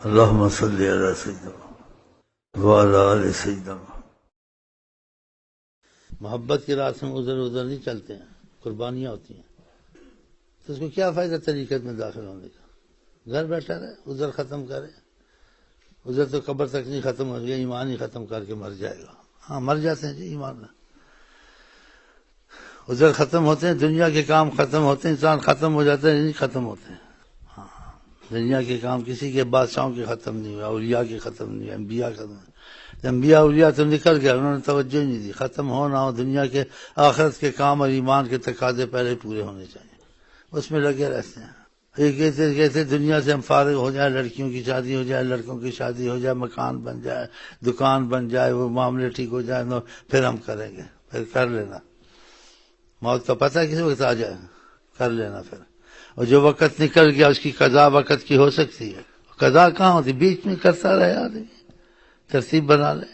اللہم صلی علی سیدنا وعلی آل سیدنا۔ محبت کی راہ سے ادھر ادھر نہیں چلتے ہیں، قربانیاں ہوتی ہیں، تو اس کو کیا فائدہ طریقت میں داخل ہونے کا؟ گھر بیٹھا رہے، ادھر ختم کرے، ادھر تو قبر تک نہیں ختم ہو گیا، ایمان ہی ختم کر کے مر جائے گا۔ ہاں مر جاتے ہیں جی ایمان میں، ادھر ختم ہوتے ہیں، دنیا کے کام ختم ہوتے ہیں، انسان ختم ہو جاتا ہے، نہیں ختم ہوتے ہیں۔ ہاں دنیا کے کام کسی کے بادشاہوں کے ختم نہیں ہوئے، اولیاء کے ختم نہیں ہوئے، انبیاء ختم نہیں ہوئے۔ انبیاء اولیاء تو نکل گئے، انہوں نے توجہ ہی نہیں دی۔ ختم ہو نہ ہو، دنیا کے آخرت کے کام اور ایمان کے تقاضے پہلے پورے ہونے چاہیے، اس میں لگے رہتے ہیں۔ یہ کہتے دنیا سے ہم فارغ ہو جائے، لڑکیوں کی شادی ہو جائے، لڑکوں کی شادی ہو جائے، مکان بن جائے، دکان بن جائے، وہ معاملے ٹھیک ہو جائے، پھر ہم کریں گے، پھر کر لینا۔ موت کا پتہ کس وقت آ جائے، کر لینا پھر۔ اور جو وقت نکل گیا اس کی قضا وقت کی ہو سکتی ہے، قضا کہاں ہوتی؟ بیچ میں کرتا رہے آدمی، ترتیب بنا لے۔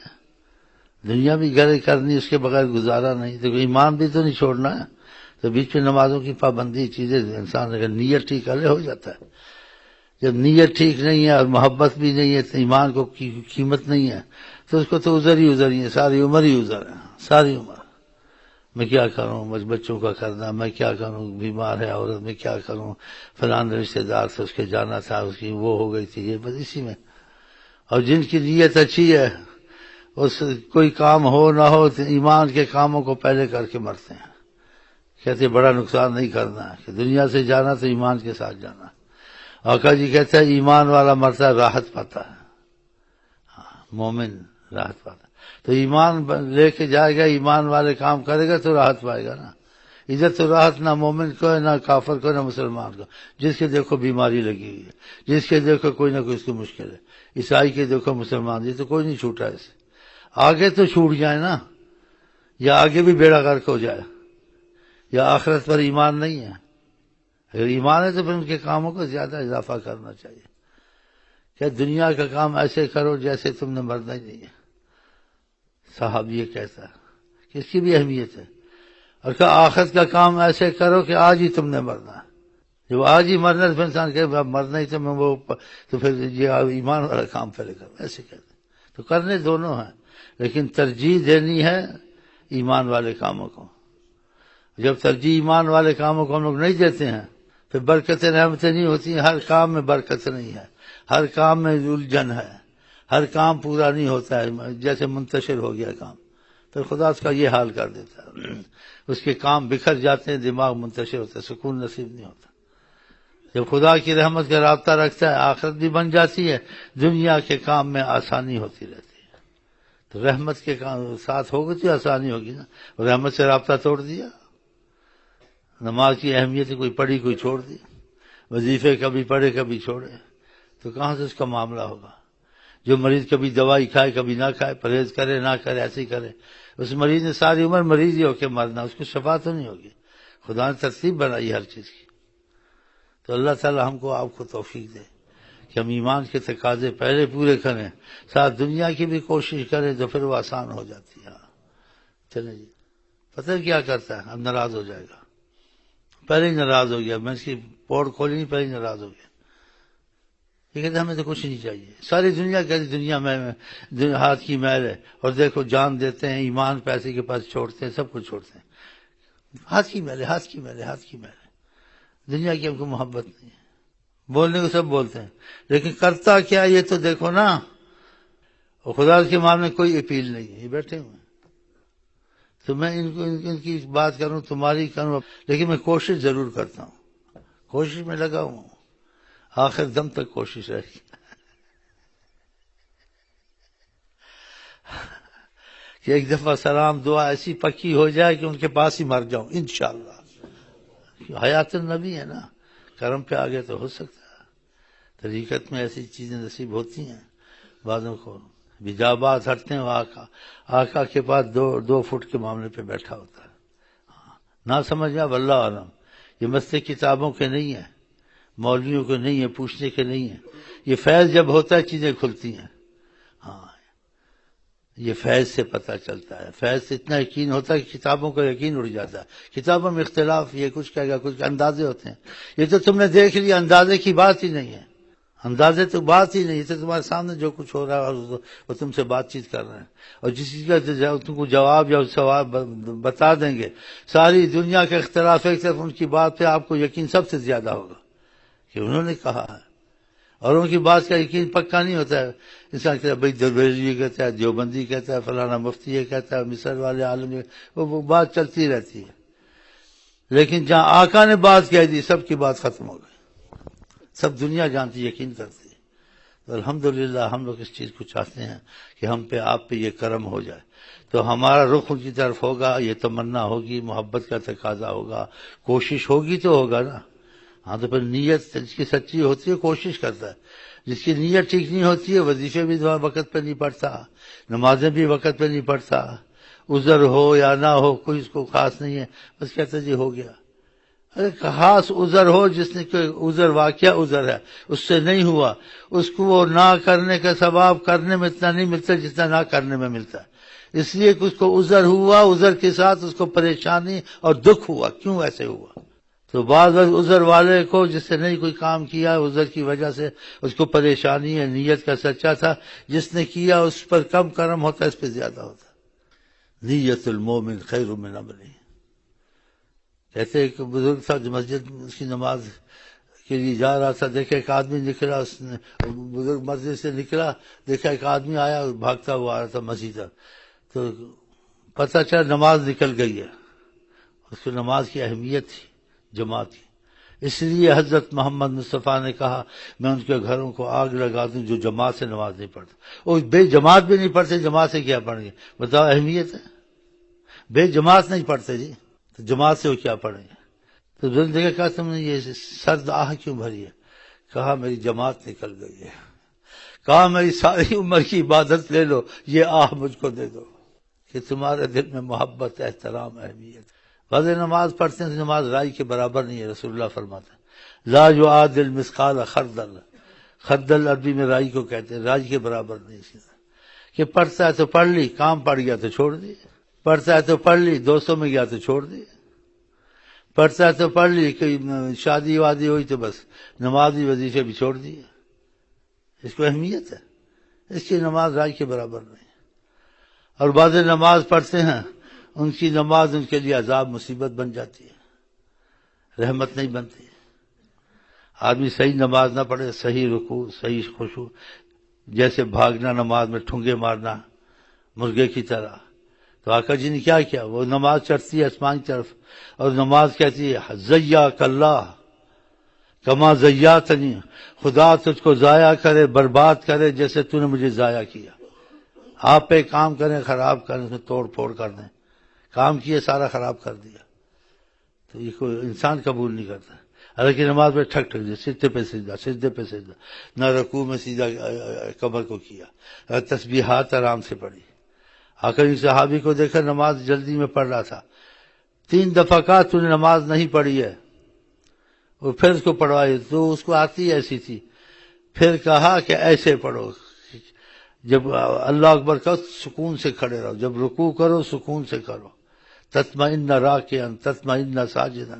دنیا بھی گھر کرنی، اس کے بغیر گزارا نہیں، تو ایمان بھی تو نہیں چھوڑنا ہے، تو بیچ میں نمازوں کی پابندی چیزیں، انسان اگر نیت ٹھیک کرے ہو جاتا ہے۔ جب نیت ٹھیک نہیں ہے اور محبت بھی نہیں ہے، تو ایمان کو قیمت نہیں ہے، تو اس کو تو ادھر ہی ہے، ساری عمر ہی ادھر ہے، ساری عمر۔ میں کیا کروں، بچوں کا کرنا، میں کیا کروں، بیمار ہے عورت، میں کیا کروں، فلان رشتے دار سے اس کے جانا تھا، اس کی وہ ہو گئی تھی، یہ بس اسی میں۔ اور جن کی نیت اچھی ہے، اس کوئی کام ہو نہ ہو، ایمان کے کاموں کو پہلے کر کے مرتے ہیں۔ کہتے بڑا نقصان نہیں کرنا ہے، کہ دنیا سے جانا تو ایمان کے ساتھ جانا۔ آقا جی کہتا ہے ایمان والا مرتا ہے، راحت پاتا ہے، مومن راحت پاتا ہے۔ تو ایمان لے کے جائے گا، ایمان والے کام کرے گا تو راحت پائے گا نا۔ ادھر تو راحت نہ مومن کو ہے، نہ کافر کو، نہ مسلمان کو۔ جس کے دیکھو بیماری لگی ہوئی ہے، جس کے دیکھو کوئی نہ کوئی اس کو مشکل ہے، عیسائی کے دیکھو مسلمان، یہ تو کوئی نہیں چھوٹا ہے اس سے۔ آگے تو چھوٹ جائے نا، یا آگے بھی بیڑا غرق ہو جائے، یا آخرت پر ایمان نہیں ہے۔ اگر ایمان ہے تو پھر ان کے کاموں کو زیادہ اضافہ کرنا چاہیے، کہ دنیا کا کام ایسے کرو جیسے تم نے مرنا ہی نہیں ہے۔ صاحب یہ کہتا ہے کہ اس کی بھی اہمیت ہے، اور کہ آخرت کا کام ایسے کرو کہ آج ہی تم نے مرنا ہے۔ جب آج ہی مرنا ہے تو انسان کہ مرنا ہی تو پھر یہ ایمان والا کام پہلے کرو، ایسے کہتے ہیں۔ تو کرنے دونوں ہیں، لیکن ترجیح دینی ہے ایمان والے کاموں کو۔ جب ترجیح ایمان والے کاموں کو ہم لوگ نہیں دیتے ہیں، پھر برکتیں رحمتیں نہیں ہوتی ہیں۔ ہر کام میں برکت نہیں ہے، ہر کام میں الجھن ہے، ہر کام پورا نہیں ہوتا ہے، جیسے منتشر ہو گیا کام، تو خدا اس کا یہ حال کر دیتا ہے، اس کے کام بکھر جاتے ہیں، دماغ منتشر ہوتا ہے، سکون نصیب نہیں ہوتا۔ جب خدا کی رحمت کا رابطہ رکھتا ہے، آخرت بھی بن جاتی ہے، دنیا کے کام میں آسانی ہوتی رہتی ہے۔ تو رحمت کے ساتھ ہوگی تو آسانی ہوگی نا۔ رحمت سے رابطہ توڑ دیا، نماز کی اہمیت کوئی پڑھی کوئی چھوڑ دی، وظیفے کبھی پڑھے کبھی چھوڑے، تو کہاں سے اس کا معاملہ ہوگا؟ جو مریض کبھی دوائی کھائے کبھی نہ کھائے، پرہیز کرے نہ کرے، ایسے ہی کرے، اس مریض نے ساری عمر مریض ہی ہو کے مرنا، اس کو شفا تو نہیں ہوگی۔ خدا نے ترتیب بنائی ہر چیز کی۔ تو اللہ تعالی ہم کو آپ کو توفیق دے کہ ہم ایمان کے تقاضے پہلے پورے کریں، ساتھ دنیا کی بھی کوشش کریں، تو پھر وہ آسان ہو جاتی ہے۔ چلیں جی، پتہ کیا کرتا ہے، اب ناراض ہو جائے گا، پہلے ہی ناراض ہو گیا، میں اس کی پوڑ کھولی نہیں، پہلے ہی ناراض ہو گیا۔ یہ کہتے ہمیں تو کچھ نہیں چاہیے، ساری دنیا کہتی دنیا میں ہاتھ کی میل ہے، اور دیکھو جان دیتے ہیں، ایمان پیسے کے پاس چھوڑتے ہیں، سب کچھ چھوڑتے ہیں، ہاتھ کی میل ہے، ہاتھ کی میل ہے، ہاتھ کی میل ہے، دنیا کی ہم کو محبت نہیں ہے۔ بولنے کو سب بولتے ہیں، لیکن کرتا کیا یہ تو دیکھو نا۔ اور خدا کے معاملے میں کوئی اپیل نہیں ہے، یہ بیٹھے ہوئے ہیں۔ تو میں ان کی بات کروں، تمہاری کروں، لیکن میں کوشش ضرور کرتا ہوں، کوشش میں لگا ہوں، آخر دم تک کوشش رہے گی کہ ایک دفعہ سلام دعا ایسی پکی ہو جائے کہ ان کے پاس ہی مر جاؤں انشاءاللہ۔ حیات النبی ہے نا، کرم پہ آگے تو ہو سکتا ہے۔ طریقت میں ایسی چیزیں نصیب ہوتی ہیں بعضوں کو، بجابات ہٹتے ہیں، آقا کے پاس 2 فٹ کے معاملے پہ بیٹھا ہوتا ہے۔ نہ سمجھا واللہ عالم، یہ مسئلے کتابوں کے نہیں ہیں، مولویوں کے نہیں ہیں، پوچھنے کے نہیں ہیں، یہ فیض جب ہوتا ہے چیزیں کھلتی ہیں۔ ہاں یہ فیض سے پتہ چلتا ہے، فیض سے اتنا یقین ہوتا ہے کہ کتابوں کا یقین اڑ جاتا ہے۔ کتابوں میں اختلاف، یہ کچھ کہے گا، کچھ اندازے ہوتے ہیں، یہ تو تم نے دیکھ لیا، اندازے کی بات ہی نہیں ہے۔ اندازے تو بات ہی نہیں، یہ تو تمہارے سامنے جو کچھ ہو رہا ہے وہ تم سے بات چیت کر رہے ہیں، اور جس چیز کا تم کو جواب یا سوال بتا دیں گے، ساری دنیا کا اختلاف ایک طرف، ان کی بات پہ آپ کو یقین سب سے زیادہ ہوگا کہ انہوں نے کہا ہے، اور ان کی بات کا یقین پکا نہیں ہوتا ہے۔ انسان کہتا ہے بھائی درویش یہ کہتا ہے، دیوبندی کہتا ہے، فلانا مفتی یہ کہتا ہے، مصر والے عالم وہ بات چلتی رہتی ہے، لیکن جہاں آقا نے بات کہہ دی سب کی بات ختم ہو گئی، سب دنیا جانتی، یقین کرتی ہے۔ تو الحمدللہ ہم لوگ اس چیز کو چاہتے ہیں کہ ہم پہ آپ پہ یہ کرم ہو جائے، تو ہمارا رخ ان کی طرف ہوگا، یہ تمنا ہوگی، محبت کا تقاضا ہوگا، کوشش ہوگی تو ہوگا نا۔ ہاں تو پھر نیت جس کی سچی ہوتی ہے کوشش کرتا ہے، جس کی نیت ٹھیک نہیں ہوتی ہے وظیفے بھی وقت پہ نہیں پڑھتا، نمازیں بھی وقت پہ نہیں پڑھتا، عذر ہو یا نہ ہو کوئی اس کو خاص نہیں ہے، بس کہتا جی ہو گیا۔ ارے خاص عذر ہو، جس نے کوئی عذر واقعہ عذر ہے اس سے نہیں ہوا، اس کو وہ نہ کرنے کا ثواب کرنے میں اتنا نہیں ملتا جتنا نہ کرنے میں ملتا ہے، اس لیے کہ اس کو عذر ہوا، عذر کے ساتھ اس کو پریشانی اور دکھ ہوا۔ کیوں ایسے ہوا؟ تو بعض عذر والے کو جس سے نہیں کوئی کام کیا عذر کی وجہ سے اس کو پریشانی ہے، نیت کا سچا تھا، جس نے کیا اس پر کم کرم ہوتا ہے، اس پہ زیادہ ہوتا ہے۔ نیت المومن خیر من عملہ۔ کہتے ہیں کہ بزرگ تھا جو مسجد اس کی نماز کے لیے جا رہا تھا، دیکھا ایک آدمی نکلا، اس نے بزرگ مسجد سے نکلا، دیکھا ایک آدمی آیا بھاگتا ہوا آ رہا تھا مسجد، تو پتہ چلا نماز نکل گئی ہے۔ اس کو نماز کی اہمیت تھی جماعت کی، اس لیے حضرت محمد مصطفیٰ نے کہا میں ان کے گھروں کو آگ لگا دوں جو جماعت سے نماز نہیں پڑھتے۔ وہ بے جماعت بھی نہیں پڑھتے، جماعت سے کیا پڑھیں گے؟ بتاؤ اہمیت ہے، بے جماعت نہیں پڑھتے جی، تو جماعت سے وہ کیا پڑھیں گے؟ تو زندگی نے کہا تم نے یہ سرد آہ کیوں بھری ہے؟ کہا میری جماعت نکل گئی ہے۔ کہا میری ساری عمر کی عبادت لے لو، یہ آہ مجھ کو دے دو کہ تمہارے دل میں محبت، احترام، اہمیت۔ بعض نماز پڑھتے ہیں تو نماز رائی کے برابر نہیں ہے، رسول اللہ فرماتے ہیں لا یعادل مثقال خردل، خردل عربی میں رائی کو کہتے ہیں، رائی کے برابر نہیں، کہ پڑھتا ہے تو پڑھ لی، کام پڑ گیا تو چھوڑ دی، پڑھتا ہے تو پڑھ لی، دوستوں میں گیا تو چھوڑ دی، پڑھتا ہے تو پڑھ لی، کوئی شادی وادی ہوئی تو بس نمازی وظیفے بھی چھوڑ دیے۔ اس کو اہمیت ہے، اس کی نماز رائی کے برابر نہیں۔ اور بعض نماز پڑھتے ہیں ان کی نماز ان کے لیے عذاب مصیبت بن جاتی ہے، رحمت نہیں بنتی۔ آدمی صحیح نماز نہ پڑھے، صحیح رکوع، صحیح خشوع، جیسے بھاگنا نماز میں، ٹھنگے مارنا مرغے کی طرح۔ تو آقا جی نے کیا کیا؟ وہ نماز چڑھتی ہے آسمان کی طرف اور نماز کہتی ہے زیاک اللہ کما زیاتنی، خدا تجھ کو ضائع کرے، برباد کرے جیسے تو نے مجھے ضائع کیا۔ آپ پہ کام کریں، خراب کریں، اس میں توڑ پھوڑ کر دیں، کام کیے سارا خراب کر دیا، تو یہ کوئی انسان قبول نہیں کرتا۔ حالانکہ نماز میں ٹھک ٹھک دیا، سجدے پہ سجدہ، سجدے پہ سجدہ، نہ رکوع میں سیدھا کمر کو کیا، تسبیحات آرام سے پڑھی۔ آخری صحابی کو دیکھا نماز جلدی میں پڑھ رہا تھا، 3 دفعہ کہا تو نے نماز نہیں پڑھی ہے، وہ پھر اس کو پڑھوائی، تو اس کو آتی ایسی تھی، پھر کہا کہ ایسے پڑھو، جب اللہ اکبر کہو سکون سے کھڑے رہو، جب رکوع کرو سکون سے کرو، تطمئن راکعا تطمئن ساجدا،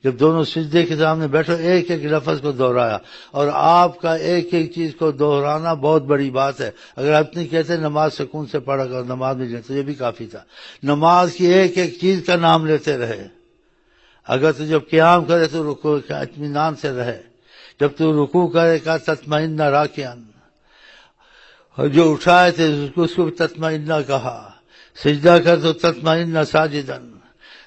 جب دونوں سجدے کے سامنے بیٹھو ایک ایک لفظ کو دہرایا، اور آپ کا ایک ایک چیز کو دہرانا بہت بڑی بات ہے۔ اگر آپ نہیں کہتے نماز سکون سے پڑھا کر نماز میں جائے تو یہ بھی کافی تھا، نماز کی ایک ایک چیز کا نام لیتے رہے۔ اگر تو جب قیام کرے تو رکوع کا اطمینان سے رہے، جب تو رکوع کرے کا تطمئن راکعا، اور جو اٹھائے تھے اس کو تطمئنہ کہا، سجدہ کر تو تطمئنہ ساجدن،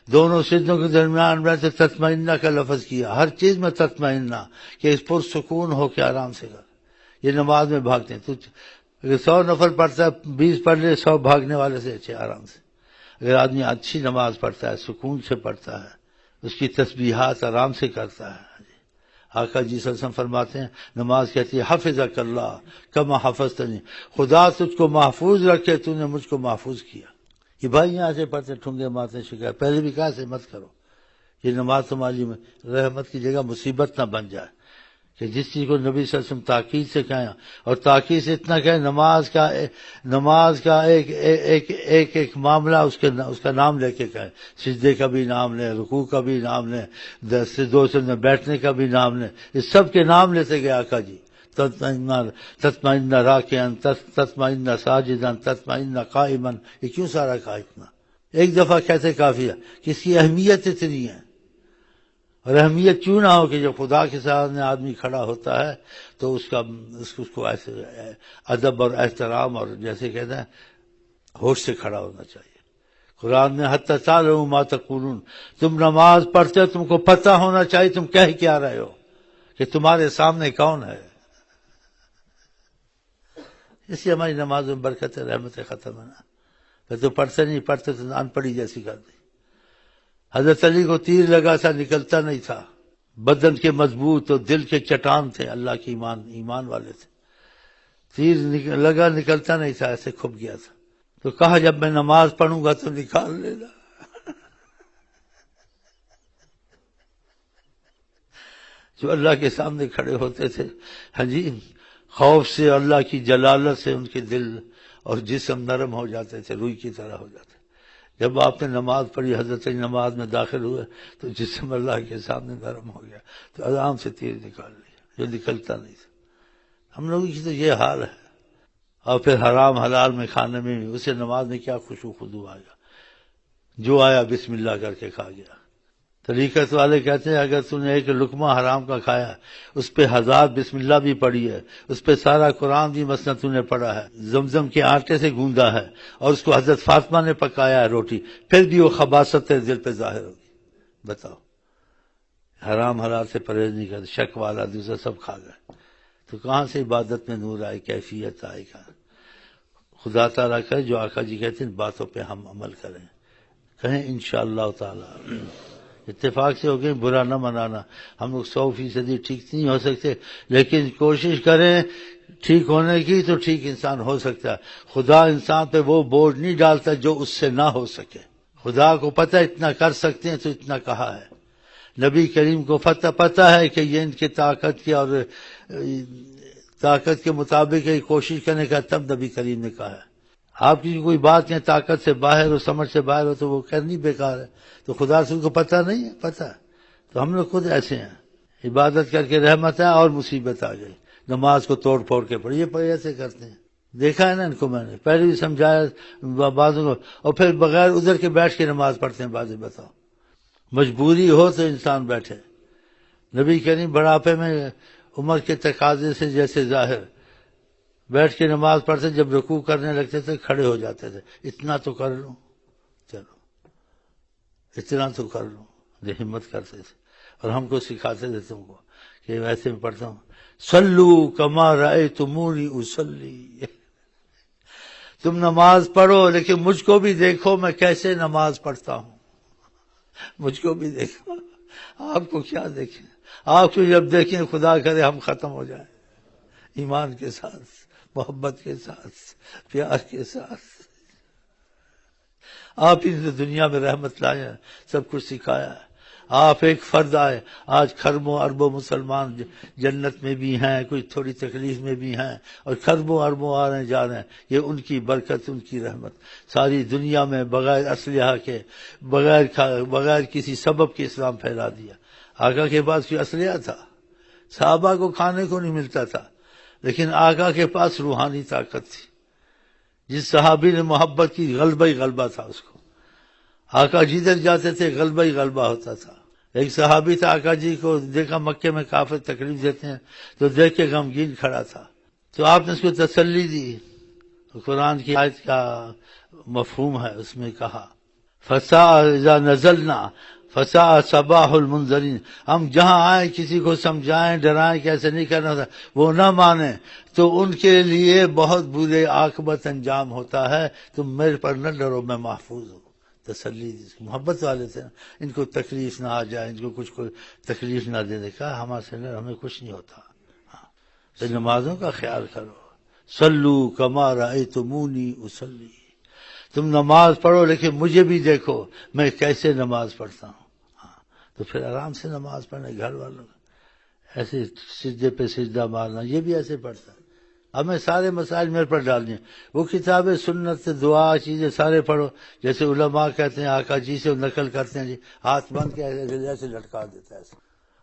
دونوں سجدوں کے درمیان بیٹھے تطمئنہ کا لفظ کیا، ہر چیز میں تطمئنہ، کہ اس پر سکون ہو کے آرام سے کر۔ یہ نماز میں بھاگتے ہیں، تو اگر 100 نفل پڑھتا ہے 20 پڑھ لے، 100 بھاگنے والے سے اچھے آرام سے۔ اگر آدمی اچھی نماز پڑھتا ہے، سکون سے پڑھتا ہے، اس کی تسبیحات آرام سے کرتا ہے۔ آقا جی صلی اللہ علیہ وسلم فرماتے ہیں نماز کہتی ہے حفظک اللہ کما حفظتنی، خدا تجھ کو محفوظ رکھے، تو نے مجھ کو محفوظ کیا۔ یہ بھائی یہاں سے پڑھتے ٹھنگے مارتے شکایت، پہلے بھی کہا سے مت کرو، یہ نماز تمہاری رحمت کی جگہ مصیبت نہ بن جائے، کہ جس چیز کو نبی صلی اللہ علیہ وسلم تاکید سے کہیں، اور تاکید سے اتنا کہیں نماز کا ایک معاملہ اس کا نام لے کے کہیں، سجدے کا بھی نام لیں، رکوع کا بھی نام لیں، دو سے بیٹھنے کا بھی نام لیں، اس سب کے نام لیتے گئے آقا جی، تطمئن راکعا تطمئن ساجدا تطمئن قائما، یہ کیوں سارا کہا اتنا؟ ایک دفعہ کہتے کافی ہے کہ اس کی اہمیت اتنی ہے، اور اہمیت کیوں نہ ہو کہ جب خدا کے سامنے آدمی کھڑا ہوتا ہے تو اس کو ایسے ادب اور احترام اور جیسے کہتے ہیں ہوش سے کھڑا ہونا چاہیے۔ قرآن میں حتی تعلموا ما تقولون، تم نماز پڑھتے ہو تم کو پتہ ہونا چاہیے تم کہہ کیا رہے ہو، کہ تمہارے سامنے کون ہے۔ اس لیے ہماری نماز میں برکت رحمت ختم ہے نا، پھر تو پڑھتے نہیں، پڑھتے تو ان پڑھی جیسی کر دی۔ حضرت علی کو تیر لگا تھا نکلتا نہیں تھا، بدن کے مضبوط اور دل کے چٹان تھے، اللہ کے ایمان والے تھے، تیر لگا نکلتا نہیں تھا، ایسے کھپ گیا تھا۔ تو کہا جب میں نماز پڑھوں گا تو نکال لینا۔ جو اللہ کے سامنے کھڑے ہوتے تھے، ہاں جی، خوف سے اللہ کی جلالت سے ان کے دل اور جسم نرم ہو جاتے تھے، روئی کی طرح ہو جاتے۔ جب آپ نے نماز پڑھی، حضرت نماز میں داخل ہوئے تو جسم اللہ کے سامنے نرم ہو گیا، تو آرام سے تیر نکال لیا جو نکلتا نہیں تھا۔ ہم لوگوں کی تو یہ حال ہے، اور پھر حرام حلال میں کھانے میں بھی اسے نماز میں کیا خشوع خضوع آئے گا، جو آیا بسم اللہ کر کے کھا گیا۔ طریقت والے کہتے ہیں اگر تم نے ایک لقمہ حرام کا کھایا، اس پہ 1000 بسم اللہ بھی پڑھی ہے، اس پہ سارا قرآن بھی مثلا تم نے پڑھا ہے، زمزم کے آٹے سے گوندا ہے، اور اس کو حضرت فاطمہ نے پکایا ہے روٹی، پھر بھی وہ خباثت دل پہ ظاہر ہوگی۔ بتاؤ، حرام حلال سے پرہیز نہیں کرتے، شک والا دوسرا سب کھا گئے، تو کہاں سے عبادت میں نور آئے، کیفیت آئے گا؟ خدا تعالیٰ کہ جو آقا جی کہتے ہیں باتوں پہ ہم عمل کریں، کہیں انشاءاللہ تعالی۔ اتفاق سے ہو گئے، برا نہ منانا، ہم لوگ 100% ٹھیک نہیں ہو سکتے، لیکن کوشش کریں ٹھیک ہونے کی، تو ٹھیک انسان ہو سکتا ہے۔ خدا انسان پہ وہ بوجھ نہیں ڈالتا جو اس سے نہ ہو سکے۔ خدا کو پتہ اتنا کر سکتے ہیں تو اتنا کہا ہے، نبی کریم کو پتہ ہے کہ یہ ان کی طاقت کی اور طاقت کے مطابق یہ کوشش کرنے کا، تب نبی کریم نے کہا ہے۔ آپ کی کوئی بات میں طاقت سے باہر ہو، سمجھ سے باہر ہو، تو وہ کرنی بیکار ہے۔ تو خدا سے کو پتہ نہیں ہے، پتہ ہے۔ تو ہم لوگ خود ایسے ہیں، عبادت کر کے رحمت ہے اور مصیبت آ گئی، نماز کو توڑ پھوڑ کے پڑھی، یہ ایسے کرتے ہیں، دیکھا ہے نا ان کو میں نے پہلے بھی سمجھایا بعضوں کو، اور پھر بغیر ادھر کے بیٹھ کے نماز پڑھتے ہیں بعض۔ بتاؤ، مجبوری ہو تو انسان بیٹھے۔ نبی کریم بڑھاپے میں عمر کے تقاضے سے جیسے ظاہر بیٹھ کے نماز پڑھتے، جب رکوع کرنے لگتے تھے کھڑے ہو جاتے تھے، اتنا تو کر لوں، چلو اتنا تو کر لوں، یہ ہمت کرتے تھے۔ اور ہم کو سکھاتے تھے تم کو کہ ویسے میں پڑھتا ہوں، صلو کما رأیتمونی اصلی، تم نماز پڑھو لیکن مجھ کو بھی دیکھو میں کیسے نماز پڑھتا ہوں، مجھ کو بھی دیکھو۔ آپ کو کیا دیکھیں، آپ کو جب دیکھیں خدا کرے ہم ختم ہو جائیں، ایمان کے ساتھ، محبت کے ساتھ، پیار کے ساتھ۔ آپ ہی نے دنیا میں رحمت لائے ہیں، سب کچھ سکھایا ہے۔ آپ ایک فرد آئے، آج خربوں اربوں مسلمان جنت میں بھی ہیں، کوئی تھوڑی تکلیف میں بھی ہیں، اور خربوں اربوں آ رہے ہیں جا رہے ہیں، یہ ان کی برکت، ان کی رحمت۔ ساری دنیا میں بغیر اسلحہ کے، بغیر کسی سبب کے اسلام پھیلا دیا۔ آقا کے پاس کوئی اسلحہ تھا؟ صحابہ کو کھانے کو نہیں ملتا تھا، لیکن آقا کے پاس روحانی طاقت تھی۔ جس صحابی نے محبت کی، غلبہ ہی غلبہ تھا اس کو۔ آقا جدھر جاتے تھے غلبہ ہی غلبہ ہوتا تھا۔ ایک صحابی تھا، آقا جی کو دیکھا مکے میں کافر تکلیف دیتے ہیں تو دیکھ کے غمگین کھڑا تھا، تو آپ نے اس کو تسلی دی۔ قرآن کی آیت کا مفہوم ہے، اس میں کہا فَسَاءَ اِذَا نَزَلْنَا فَسَاءَ صَبَاحُ الْمُنذَرِينَ، ہم جہاں آئیں کسی کو سمجھائیں ڈرائیں کہ ایسے نہیں کرنا تھا، وہ نہ مانے تو ان کے لیے بہت برے عاقبت انجام ہوتا ہے، تم میرے پر نہ ڈرو، میں محفوظ ہوں۔ تسلی دی، محبت والے تھے، ان کو تکلیف نہ آ جائے، ان کو کچھ کوئی تکلیف نہ دے دے، کہا ہمارے سے ہمیں کچھ نہیں ہوتا۔ ہاں، تو نمازوں کا خیال کرو، صلو کما رأیتمونی اصلی، تم نماز پڑھو لیکن مجھے بھی دیکھو میں کیسے نماز پڑھتا ہوں۔ ہاں، تو پھر آرام سے نماز پڑھنے، گھر والوں ایسے سجدے پہ سجدہ مارنا، یہ بھی ایسے پڑھتا ہے۔ ہمیں سارے مسائل میرے پر ڈالنے ہیں، وہ کتابیں سنت دعا چیزیں سارے پڑھو، جیسے علماء کہتے ہیں آقا جی سے نقل کرتے ہیں، جی ہاتھ بند کے ایسے لٹکا دیتا ہے،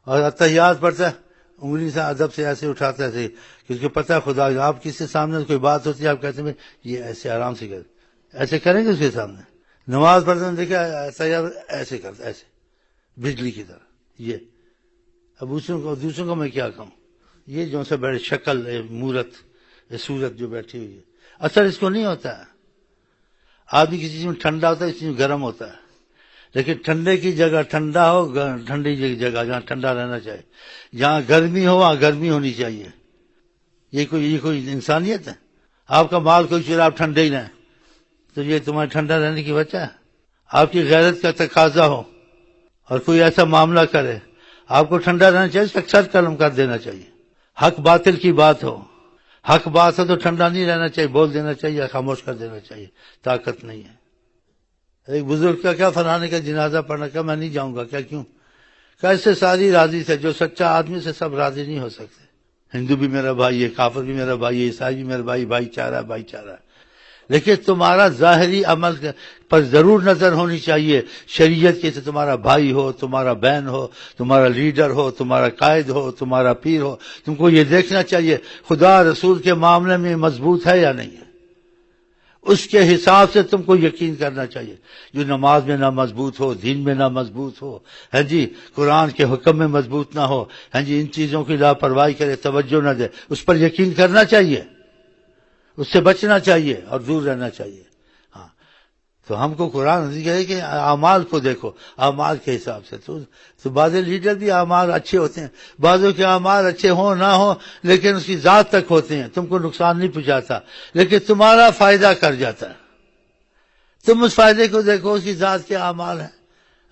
اور اتحیات پڑھتا ہے انگلی سے ادب سے ایسے اٹھاتا ہے کیونکہ پتہ ہے خدا، آپ کسی سامنے کوئی بات ہوتی ہے آپ کہتے ہیں یہ ایسے آرام سے کر، ایسے کریں گے اس کے سامنے؟ نماز پڑھتے ہیں دیکھا ایسا یار ایسے کرتا، ایسے بجلی کی طرح. یہ اب دوسروں کو میں کیا کہوں؟ یہ جو سے بڑے شکل مورت صورت جو بیٹھی ہوئی ہے، اثر اس کو نہیں ہوتا ہے. آدمی کسی چیز میں ٹھنڈا ہوتا ہے، کسی چیز میں گرم ہوتا ہے، لیکن ٹھنڈے کی جگہ ٹھنڈا ہو، ٹھنڈی جگہ جہاں ٹھنڈا رہنا چاہیے، جہاں گرمی ہو وہاں گرمی ہونی چاہیے. یہ کوئی انسانیت ہے؟ آپ کا مال کوئی چیز آپ ٹھنڈے ہی رہیں تو یہ تمہارے ٹھنڈا رہنے کی وجہ ہے؟ آپ کی غیرت کا تقاضا ہو اور کوئی ایسا معاملہ کرے، آپ کو ٹھنڈا رہنا چاہیے، اس کا سر قلم کر دینا چاہیے. حق باطل کی بات ہو، حق بات ہے تو ٹھنڈا نہیں رہنا چاہیے، بول دینا چاہیے، خاموش کر دینا چاہیے. طاقت نہیں ہے. ایک بزرگ کا کیا فلانے کا جنازہ پڑھنا، کیا میں نہیں جاؤں گا، کیا کیوں؟ کیسے ساری راضی تھے، جو سچا آدمی سے سب راضی نہیں ہو سکتے. ہندو بھی میرا بھائی ہے، کافر بھی میرا بھائی ہے، عیسائی بھی میرا بھائی، بھائی چارہ. لیکن تمہارا ظاہری عمل پر ضرور نظر ہونی چاہیے. شریعت کے سے تمہارا بھائی ہو، تمہارا بہن ہو، تمہارا لیڈر ہو، تمہارا قائد ہو، تمہارا پیر ہو، تم کو یہ دیکھنا چاہیے خدا رسول کے معاملے میں مضبوط ہے یا نہیں ہے. اس کے حساب سے تم کو یقین کرنا چاہیے. جو نماز میں نہ مضبوط ہو، دین میں نہ مضبوط ہو، ہاں جی، قرآن کے حکم میں مضبوط نہ ہو، ہاں جی، ان چیزوں کی لاپرواہی کرے، توجہ نہ دے، اس پر یقین کرنا چاہیے، اس سے بچنا چاہیے اور دور رہنا چاہیے. ہاں تو ہم کو قرآن کہے کہ اعمال کو دیکھو، اعمال کے حساب سے. تو بعض لیڈر بھی اعمال اچھے ہوتے ہیں، بعضوں کے اعمال اچھے ہوں نہ ہوں لیکن اس کی ذات تک ہوتے ہیں، تم کو نقصان نہیں پہنچاتا لیکن تمہارا فائدہ کر جاتا ہے. تم اس فائدے کو دیکھو، اس کی ذات کے اعمال ہیں.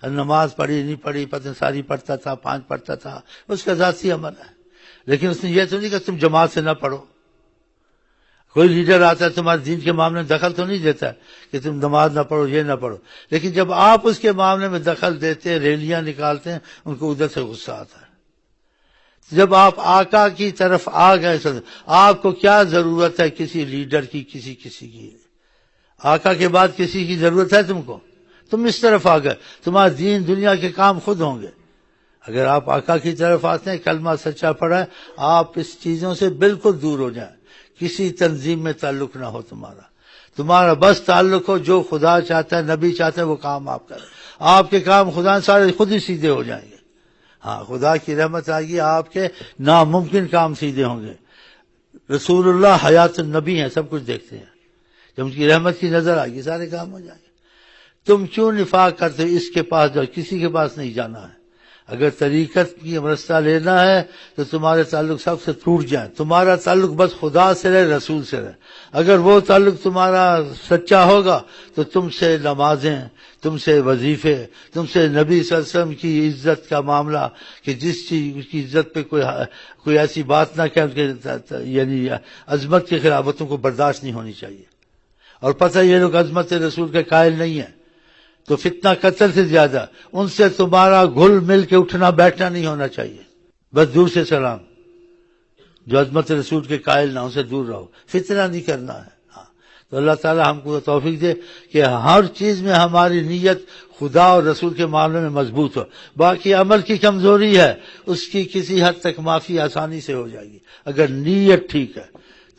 نماز پڑھی نہیں پڑھی، پتہ ساری پڑھتا تھا، 5 پڑھتا تھا، اس کا ذاتی عمل ہے. لیکن اس نے یہ تو نہیں کہ تم جماعت سے نہ پڑھو. کوئی لیڈر آتا ہے تمہارے دین کے معاملے میں دخل تو نہیں دیتا کہ تم نماز نہ پڑھو، یہ نہ پڑھو، لیکن جب آپ اس کے معاملے میں دخل دیتے ہیں، ریلیاں نکالتے ہیں، ان کو ادھر سے غصہ آتا ہے. جب آپ آقا کی طرف آ گئے، آپ کو کیا ضرورت ہے کسی لیڈر کی، کسی کی؟ آقا کے بعد کسی کی ضرورت ہے تم کو؟ تم اس طرف آ گئے، تمہارا دین دنیا کے کام خود ہوں گے. اگر آپ آقا کی طرف آتے ہیں، کلمہ سچا پڑھیں، آپ اس چیزوں سے بالکل دور ہو جائیں. کسی تنظیم میں تعلق نہ ہو تمہارا بس تعلق ہو جو خدا چاہتا ہے، نبی چاہتے ہیں، وہ کام آپ کریں. آپ کے کام خدا سارے خود ہی سیدھے ہو جائیں گے. ہاں خدا کی رحمت آئے گی، آپ کے ناممکن کام سیدھے ہوں گے. رسول اللہ حیات النبی ہیں، سب کچھ دیکھتے ہیں. جب ان کی رحمت کی نظر آئے گی سارے کام ہو جائیں گے. تم کیوں نفاق کرتے ہو؟ اس کے پاس جاؤ، کسی کے پاس نہیں جانا ہے. اگر طریقت کی رستہ لینا ہے تو تمہارے تعلق سب سے ٹوٹ جائیں. تمہارا تعلق بس خدا سے رہے، رسول سے رہے. اگر وہ تعلق تمہارا سچا ہوگا تو تم سے نمازیں، تم سے وظیفے، تم سے نبی صلی اللہ علیہ وسلم کی عزت کا معاملہ، کہ جس چیز کی عزت پہ کوئی ایسی بات نہ کہ یعنی عظمت کے خلاف، وہ تم کو برداشت نہیں ہونی چاہیے. اور پتہ یہ لوگ عظمت رسول کے قائل نہیں ہیں تو فتنہ قتل سے زیادہ ان سے تمہارا گھل مل کے اٹھنا بیٹھنا نہیں ہونا چاہیے. بس دور سے سلام. جو عظمت رسول کے قائل نہ، ان سے دور رہو، فتنہ نہیں کرنا ہے. ہاں تو اللہ تعالی ہم کو توفیق دے کہ ہر چیز میں ہماری نیت خدا اور رسول کے معاملے میں مضبوط ہو. باقی عمل کی کمزوری ہے، اس کی کسی حد تک معافی آسانی سے ہو جائے گی اگر نیت ٹھیک ہے.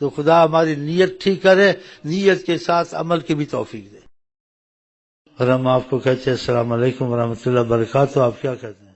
تو خدا ہماری نیت ٹھیک کرے، نیت کے ساتھ عمل کی بھی توفیق دے. اور ہم آپ کو کہتے ہیں السلام علیکم ورحمۃ اللہ وبرکاتہ. آپ کیا کہتے ہیں؟